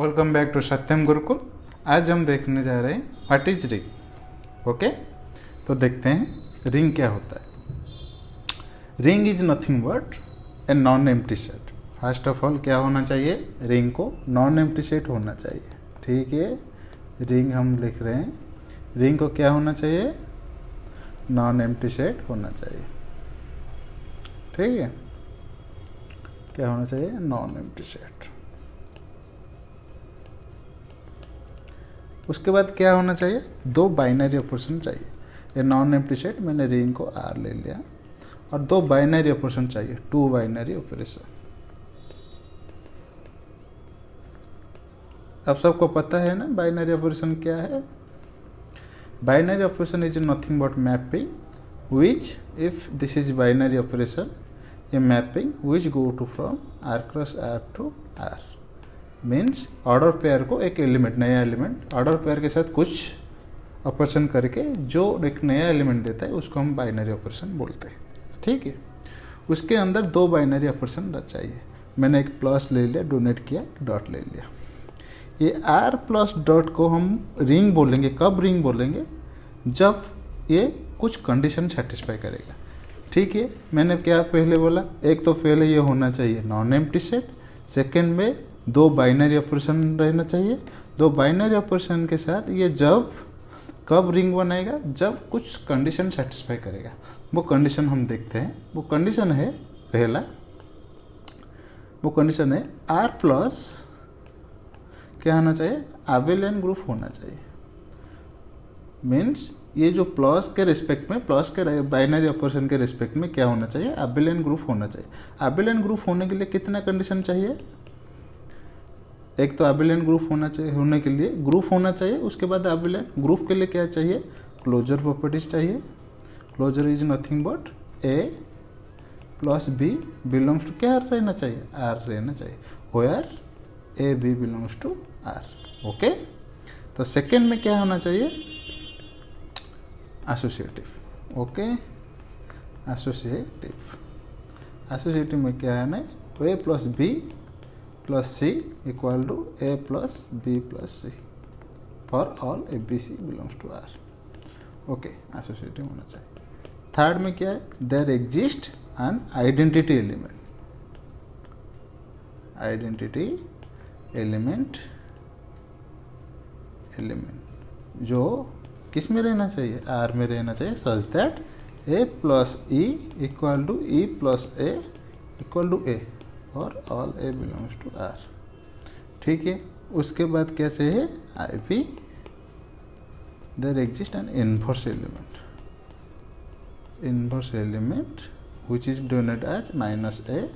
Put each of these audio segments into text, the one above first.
Welcome back to सत्यम गुरुकुल। आज हम देखने जा रहे हैं व्हाट इज रिंग। ओके, तो देखते हैं रिंग क्या होता है। Ring is nothing but a non empty set. First of all क्या होना चाहिए, रिंग को नॉन एम्प्टी सेट होना चाहिए। ठीक है, रिंग हम लिख रहे हैं, रिंग को क्या होना चाहिए, नॉन एम्प्टी सेट होना चाहिए। ठीक है, क्या होना चाहिए, नॉन एम्प्टी सेट। उसके बाद क्या होना चाहिए, दो बाइनरी ऑपरेशन चाहिए। ये नॉन एम्प्टी सेट, मैंने रिंग को आर ले लिया, और दो बाइनरी ऑपरेशन चाहिए, टू बाइनरी ऑपरेशन। अब सबको पता है ना बाइनरी ऑपरेशन क्या है। Binary operation is nothing but mapping which if this is binary operation, a mapping which go to from R cross R to R. Means order pair को एक element, नया एलिमेंट ऑर्डर पेयर के साथ कुछ operation करके जो एक नया एलिमेंट देता है उसको हम बाइनरी ऑपरेशन बोलते हैं। ठीक है, उसके अंदर दो बाइनरी ऑपरेशन चाहिए। मैंने एक प्लस ले लिया, डोनेट किया, एक डॉट ले लिया। ये आर प्लस डॉट को हम रिंग बोलेंगे। कब रिंग बोलेंगे, जब ये कुछ कंडीशन सेटिस्फाई करेगा। ठीक है, मैंने क्या पहले बोला, एक तो पहले ये होना चाहिए नॉन एम्प्टी सेट, सेकेंड में दो बाइनरी ऑपरेशन रहना चाहिए। दो बाइनरी ऑपरेशन के साथ ये जब कब रिंग बनाएगा, जब कुछ कंडीशन सेटिस्फाई करेगा। वो कंडीशन हम देखते हैं। वो कंडीशन है, पहला वो कंडीशन है आर प्लस क्या होना चाहिए, एबेलियन ग्रुप होना चाहिए। मीन्स ये जो प्लस के रिस्पेक्ट में, प्लस के बाइनरी ऑपरेशन के रिस्पेक्ट में क्या होना चाहिए, एबेलियन ग्रुप होना चाहिए। एबेलियन ग्रुप होने के लिए कितना कंडीशन चाहिए, एक तो एबेलियन ग्रुप होना चाहिए, होने के लिए ग्रुप होना चाहिए। उसके बाद एबेलियन ग्रुप के लिए क्या चाहिए, क्लोजर प्रॉपर्टीज चाहिए। Closure is nothing but A plus B belongs to क्या रहना चाहिए, आर रहना चाहिए। Where A B belongs to R. Okay, तो सेकेंड में क्या होना चाहिए, एसोसिएटिव। Okay, associative. एसोसिएटिव में क्या है ना, A plus B plus C equal to A plus B plus C for all A B C belongs to R. Okay, associative होना चाहिए। थर्ड में क्या है, there exist an identity element. Identity element जो किस में रहना चाहिए, आर में रहना चाहिए, such that A plus E equal to E plus A equal to A और all A belongs to R. ठीक है, उसके बाद क्या चाहिए, I P there exist an inverse element. Inverse element which is denoted as minus A.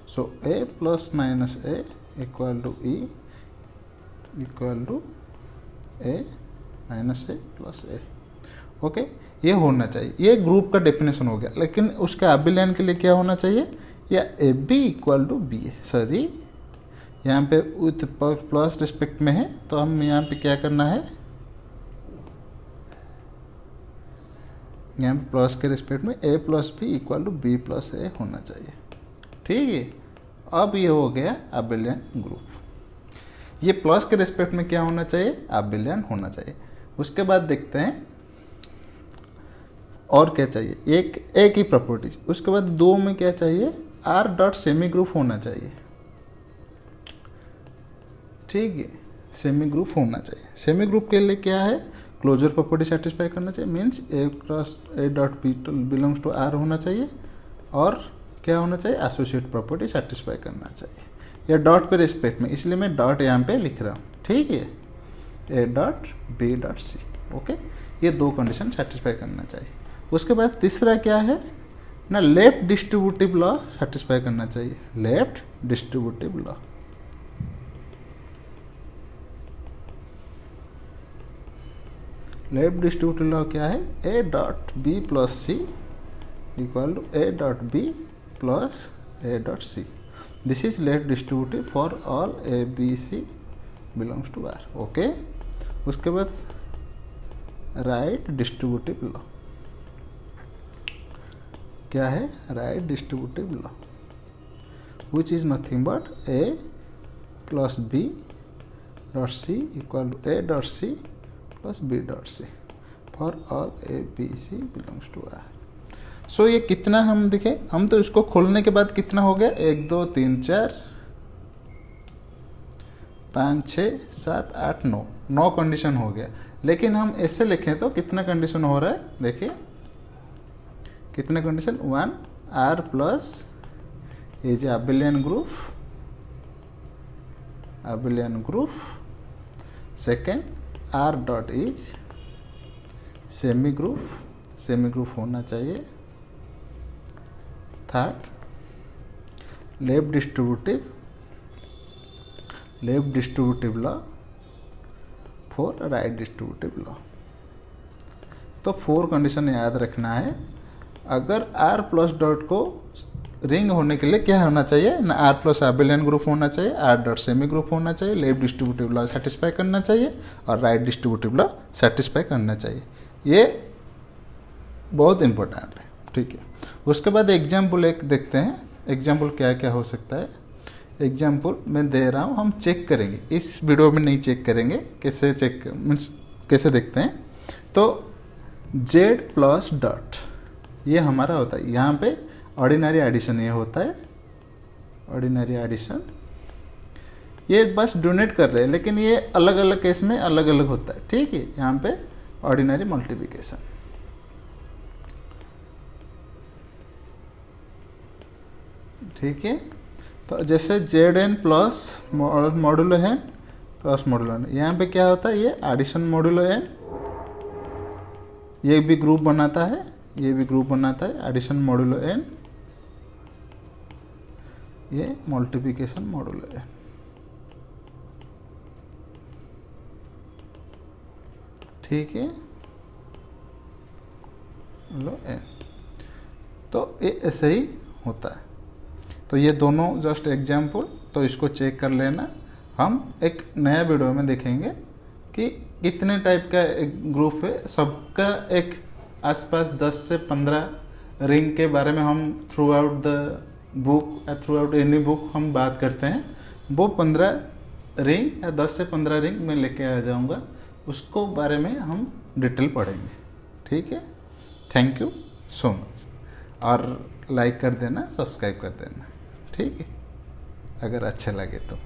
So A plus minus A equal to E equal to A minus A plus A. Okay, ये होना चाहिए। ये group का definition हो गया। लेकिन उसका Abelian के लिए क्या होना चाहिए, या A B equal to B है। सॉरी, यहाँ पे विथ प्लस रिस्पेक्ट में है, तो हम यहाँ पे क्या करना है, यहाँ पे प्लस के रिस्पेक्ट में A plus B equal to B plus A होना चाहिए। ठीक है, अब ये हो गया एबेलियन ग्रुप। ये प्लस के रिस्पेक्ट में क्या होना चाहिए, एबेलियन होना चाहिए। उसके बाद देखते हैं और क्या चाहिए, एक ही प्रॉपर्टीज। उसके बाद दो में क्या चाहिए, आर डॉट सेमी ग्रुप होना चाहिए। ठीक है, सेमी ग्रुप होना चाहिए। सेमी ग्रुप के लिए क्या है, क्लोजर प्रॉपर्टी सेटिस्फाई करना चाहिए। Means A cross A dot B belongs to R होना चाहिए, और क्या होना चाहिए, एसोसिएट प्रॉपर्टी सेटिस्फाई करना चाहिए। या डॉट पे रिस्पेक्ट में, इसलिए मैं डॉट यहाँ पे लिख रहा हूँ। ठीक है, A dot B dot C. Okay, ये दो कंडीशन सेटिस्फाई करना चाहिए। उसके बाद तीसरा क्या है ना, लेफ्ट डिस्ट्रीब्यूटिव लॉ सेटिस्फाई करना चाहिए। Left distributive law, left distributive law क्या है, A dot B plus C equal to A dot B plus A dot C. This is left distributive for all A B C belongs to R. Okay, उसके बाद right distributive law क्या है, right distributive law which is nothing but A plus B dot C equal to A dot C plus B dot C for all A B C belongs to R. So ये कितना हम देखें, हम तो इसको खोलने के बाद कितना हो गया, 1 2 3 4 5 6 7 8 9 9 कंडीशन हो गया। लेकिन हम ऐसे लिखें तो कितना कंडीशन हो रहा है, देखिए कितना condition, 1 R plus is abelian group, second R dot is semi group होना चाहिए, third left distributive law, four right distributive law. तो 4 कंडीशन याद रखना है। अगर आर प्लस डॉट को रिंग होने के लिए क्या होना चाहिए ना, आर प्लस abelian ग्रुप होना चाहिए, आर डॉट सेमी ग्रुप होना चाहिए, लेफ्ट डिस्ट्रीब्यूटिव लॉ सेटिस्फाई करना चाहिए और राइट डिस्ट्रीब्यूटिव लॉ सेटिस्फाई करना चाहिए। ये बहुत इंपॉर्टेंट है, ठीक है। उसके बाद एग्जाम्पल एक देखते हैं, एग्जाम्पल क्या क्या हो सकता है। एग्जाम्पल मैं दे रहा हूँ, हम चेक करेंगे, इस वीडियो में नहीं चेक करेंगे, कैसे चेक मीन्स कैसे देखते हैं। तो z प्लस डॉट ये हमारा होता है, यहाँ पे ऑर्डिनरी एडिशन ये होता है, ऑर्डिनरी एडिशन ये बस डोनेट कर रहे हैं, लेकिन ये अलग अलग केस में अलग अलग होता है, ठीक है। यहाँ पे ऑर्डिनरी मल्टीप्लिकेशन, ठीक है। तो जैसे Z N plus modulo N plus modulo N, यहाँ पे क्या होता है, ये एडिशन मॉडुलो एन, ये भी ग्रुप बनाता है, ये भी ग्रुप बनाता है, एडिशन मॉडुलो एन, ये मल्टीप्लिकेशन मॉडुलो एन, ठीक है, लो एन। तो ये ऐसे ही होता है। तो ये दोनों जस्ट एग्जाम्पल, तो इसको चेक कर लेना। हम एक नया वीडियो में देखेंगे कि कितने टाइप का एक ग्रुप है, सबका एक आसपास 10 से 15 रिंग के बारे में हम थ्रू आउट द बुक या थ्रू आउट एनी बुक हम बात करते हैं। वो 15 रिंग या 10 से 15 रिंग मैं लेके आ जाऊंगा, उसको बारे में हम डिटेल पढ़ेंगे, ठीक है। थैंक यू सो मच, और लाइक कर देना, सब्सक्राइब कर देना, ठीक है, अगर अच्छा लगे तो।